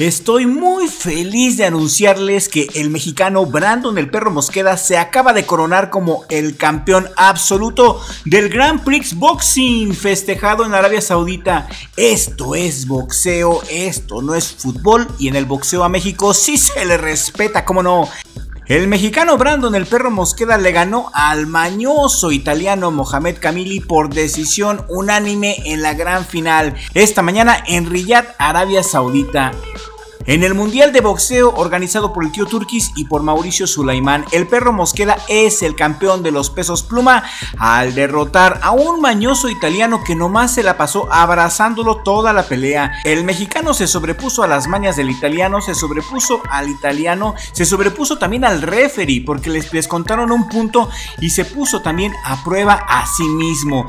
Estoy muy feliz de anunciarles que el mexicano Brandon el Perro Mosqueda se acaba de coronar como el campeón absoluto del Grand Prix Boxing festejado en Arabia Saudita. Esto es boxeo, esto no es fútbol, y en el boxeo a México sí se le respeta, ¿cómo no? El mexicano Brandon el Perro Mosqueda le ganó al mañoso italiano Mohamed Kamili por decisión unánime en la gran final esta mañana en Riyadh, Arabia Saudita. En el Mundial de Boxeo organizado por el Tío Turquís y por Mauricio Sulaimán, el Perro Mosqueda es el campeón de los pesos pluma al derrotar a un mañoso italiano que nomás se la pasó abrazándolo toda la pelea. El mexicano se sobrepuso a las mañas del italiano, se sobrepuso al italiano, se sobrepuso también al referee porque les contaron un punto y se puso también a prueba a sí mismo.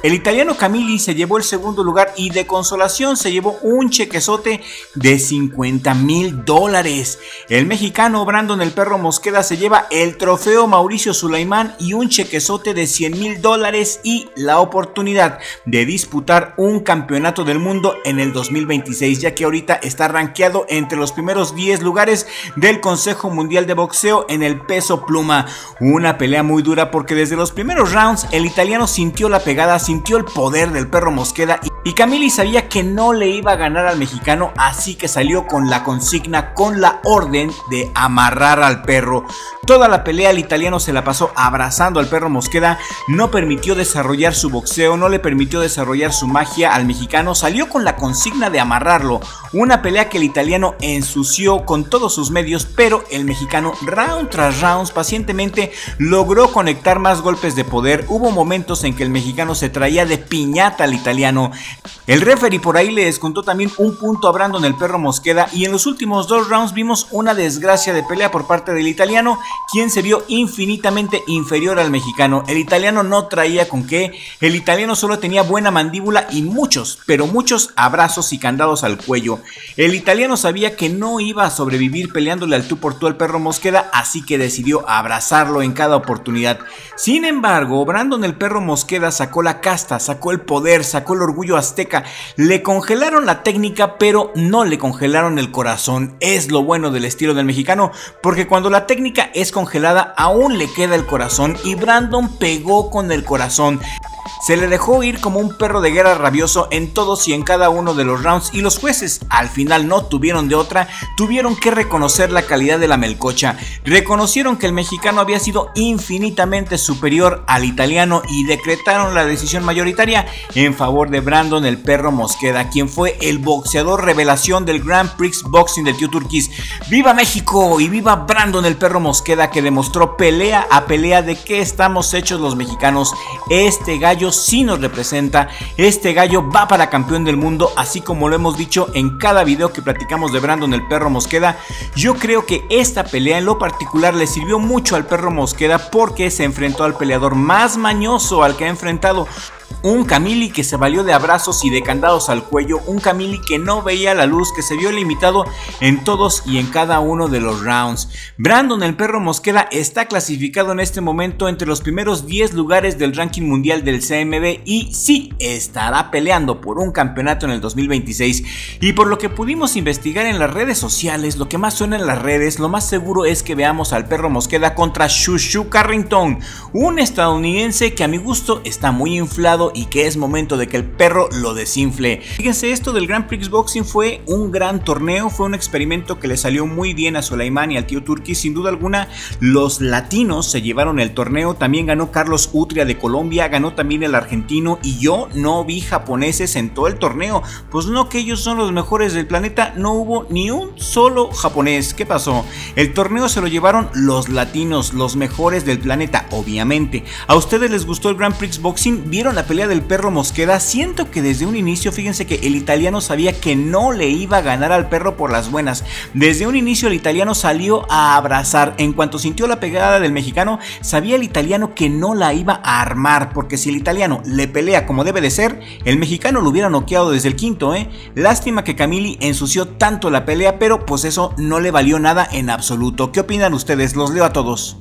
El italiano Kamili se llevó el segundo lugar y de consolación se llevó un chequezote de $50,000. El mexicano Brandon el Perro Mosqueda se lleva el trofeo Mauricio Sulaimán y un chequezote de $100,000 y la oportunidad de disputar un campeonato del mundo en el 2026, ya que ahorita está rankeado entre los primeros 10 lugares del Consejo Mundial de Boxeo en el peso pluma. Una pelea muy dura porque desde los primeros rounds el italiano sintió la pegada, sintió el poder del Perro Mosqueda y Kamili sabía que no le iba a ganar al mexicano, así que salió con la consigna, con la orden de amarrar al perro. Toda la pelea el italiano se la pasó abrazando al Perro Mosqueda, no permitió desarrollar su boxeo, no le permitió desarrollar su magia al mexicano, salió con la consigna de amarrarlo. Una pelea que el italiano ensució con todos sus medios, pero el mexicano round tras round pacientemente logró conectar más golpes de poder. Hubo momentos en que el mexicano se traía de piñata al italiano. El referee por ahí le descontó también un punto a Brandon el Perro Mosqueda y en los últimos 2 rounds vimos una desgracia de pelea por parte del italiano, quien se vio infinitamente inferior al mexicano. El italiano no traía con qué, el italiano solo tenía buena mandíbula y muchos, pero muchos abrazos y candados al cuello. El italiano sabía que no iba a sobrevivir peleándole al tú por tú al Perro Mosqueda, así que decidió abrazarlo en cada oportunidad. Sin embargo, Brandon el Perro Mosqueda sacó la casta, sacó el poder, sacó el orgullo azteca. Le congelaron la técnica, pero no le congelaron el corazón. Es lo bueno del estilo del mexicano, porque cuando la técnica es congelada aún le queda el corazón, y Brandon pegó con el corazón. Se le dejó ir como un perro de guerra rabioso en todos y en cada uno de los rounds, y los jueces al final no tuvieron de otra, tuvieron que reconocer la calidad de la melcocha. Reconocieron que el mexicano había sido infinitamente superior al italiano y decretaron la decisión mayoritaria en favor de Brandon el Perro Mosqueda, quien fue el boxeador revelación del Grand Prix Boxing del Tío Turquís. ¡Viva México! Y viva Brandon el Perro Mosqueda, que demostró pelea a pelea de qué estamos hechos los mexicanos. Este gallo sí nos representa, este gallo va para campeón del mundo, así como lo hemos dicho en cada video que platicamos de Brandon el Perro Mosqueda. Yo creo que esta pelea en lo particular le sirvió mucho al Perro Mosqueda porque se enfrentó al peleador más mañoso al que ha enfrentado. Un Kamili que se valió de abrazos y de candados al cuello, un Kamili que no veía la luz, que se vio limitado en todos y en cada uno de los rounds. Brandon el Perro Mosqueda está clasificado en este momento entre los primeros 10 lugares del ranking mundial del CMB y sí estará peleando por un campeonato en el 2026. Y por lo que pudimos investigar en las redes sociales, lo que más suena en las redes, lo más seguro es que veamos al Perro Mosqueda contra Shushu Carrington, un estadounidense que a mi gusto está muy inflado y que es momento de que el perro lo desinfle. Fíjense, esto del Grand Prix Boxing fue un gran torneo, fue un experimento que le salió muy bien a Sulaimán y al Tío Turquís. Sin duda alguna, los latinos se llevaron el torneo. También ganó Carlos Utria de Colombia, ganó también el argentino, y yo no vi japoneses en todo el torneo. Pues no, que ellos son los mejores del planeta, no hubo ni un solo japonés. ¿Qué pasó? El torneo se lo llevaron los latinos, los mejores del planeta, obviamente. ¿A ustedes les gustó el Grand Prix Boxing? ¿Vieron la pelea del Perro Mosqueda? Siento que desde un inicio, fíjense que el italiano sabía que no le iba a ganar al perro por las buenas. Desde un inicio el italiano salió a abrazar. En cuanto sintió la pegada del mexicano, sabía el italiano que no la iba a armar, porque si el italiano le pelea como debe de ser, el mexicano lo hubiera noqueado desde el quinto, Lástima que Kamili ensució tanto la pelea, pero pues eso no le valió nada en absoluto. ¿Qué opinan ustedes? Los leo a todos.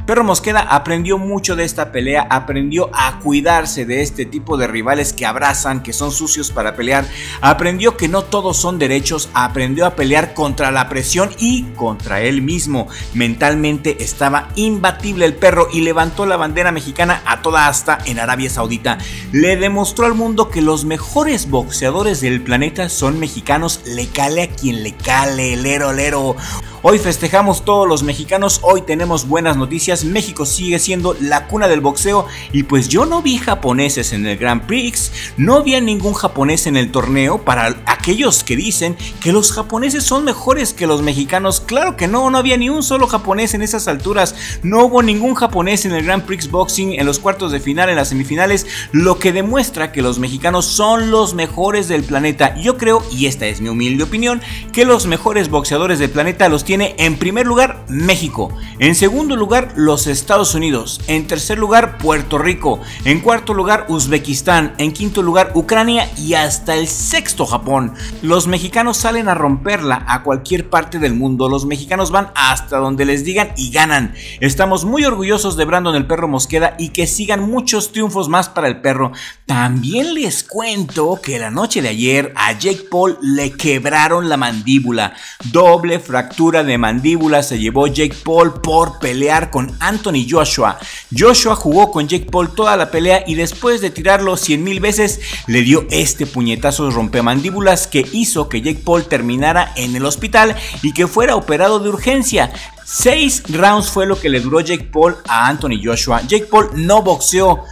Perro Mosqueda aprendió mucho de esta pelea, aprendió a cuidarse de este tipo de rivales que abrazan, que son sucios para pelear, aprendió que no todos son derechos, aprendió a pelear contra la presión y contra él mismo. Mentalmente estaba imbatible el perro y levantó la bandera mexicana a toda asta en Arabia Saudita. Le demostró al mundo que los mejores boxeadores del planeta son mexicanos, le cale a quien le cale, lero lero. Hoy festejamos todos los mexicanos, hoy tenemos buenas noticias, México sigue siendo la cuna del boxeo y pues yo no vi japoneses en el Grand Prix, no vi a ningún japonés en el torneo. Para aquellos que dicen que los japoneses son mejores que los mexicanos, claro que no, no había ni un solo japonés en esas alturas, no hubo ningún japonés en el Grand Prix Boxing, en los cuartos de final, en las semifinales, lo que demuestra que los mexicanos son los mejores del planeta. Yo creo, y esta es mi humilde opinión, que los mejores boxeadores del planeta los tiene en primer lugar México, en segundo lugar los Estados Unidos, en tercer lugar Puerto Rico, en cuarto lugar Uzbekistán, en quinto lugar Ucrania y hasta el sexto Japón. Los mexicanos salen a romperla a cualquier parte del mundo, los mexicanos van hasta donde les digan y ganan. Estamos muy orgullosos de Brandon el Perro Mosqueda y que sigan muchos triunfos más para el perro. También les cuento que la noche de ayer a Jake Paul le quebraron la mandíbula, doble fractura de mandíbula se llevó Jake Paul por pelear con Anthony Joshua. Joshua jugó con Jake Paul toda la pelea y después de tirarlo 100,000 veces le dio este puñetazo rompemandíbulas que hizo que Jake Paul terminara en el hospital y que fuera operado de urgencia. 6 rounds fue lo que le duró Jake Paul a Anthony Joshua. Jake Paul no boxeó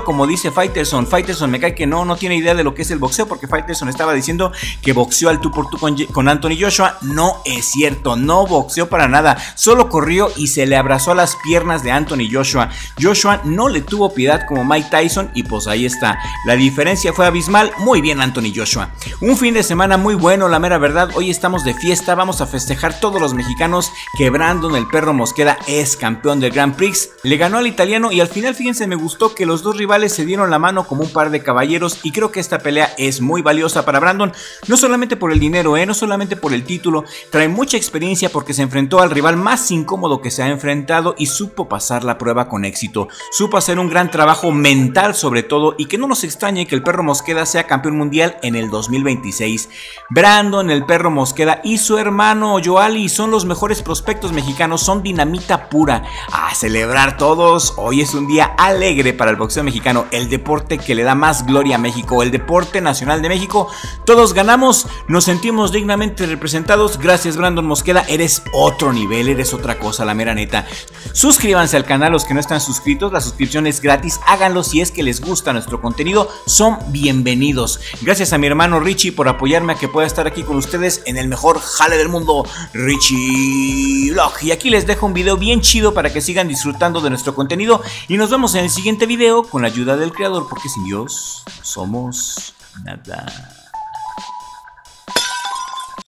como dice Fighterson. Fighterson me cae que no tiene idea de lo que es el boxeo, porque Fighterson estaba diciendo que boxeó al tú por tú con Anthony Joshua. No es cierto, no boxeó para nada, solo corrió y se le abrazó a las piernas de Anthony Joshua. Joshua no le tuvo piedad como Mike Tyson y pues ahí está, la diferencia fue abismal. Muy bien Anthony Joshua, un fin de semana muy bueno, la mera verdad. Hoy estamos de fiesta, vamos a festejar todos los mexicanos que Brandon el Perro Mosqueda es campeón del Grand Prix, le ganó al italiano y al final fíjense, me gustó que los dos rivales se dieron la mano como un par de caballeros y creo que esta pelea es muy valiosa para Brandon, no solamente por el dinero, no solamente por el título, trae mucha experiencia porque se enfrentó al rival más incómodo que se ha enfrentado y supo pasar la prueba con éxito, supo hacer un gran trabajo mental sobre todo y que no nos extrañe que el Perro Mosqueda sea campeón mundial en el 2026. Brandon el Perro Mosqueda y su hermano Yoali son los mejores prospectos mexicanos, son dinamita pura. A celebrar todos, hoy es un día alegre para el boxeo mexicano, el deporte que le da más gloria a México, el deporte nacional de México. Todos ganamos, nos sentimos dignamente representados. Gracias Brandon Mosqueda, eres otro nivel, eres otra cosa, la mera neta. Suscríbanse al canal los que no están suscritos, la suscripción es gratis, háganlo si es que les gusta nuestro contenido, son bienvenidos. Gracias a mi hermano Richie por apoyarme a que pueda estar aquí con ustedes en el mejor jale del mundo, Richie Vlog. Y aquí les dejo un video bien chido para que sigan disfrutando de nuestro contenido y nos vemos en el siguiente video con la ayuda del creador, porque sin Dios somos nada.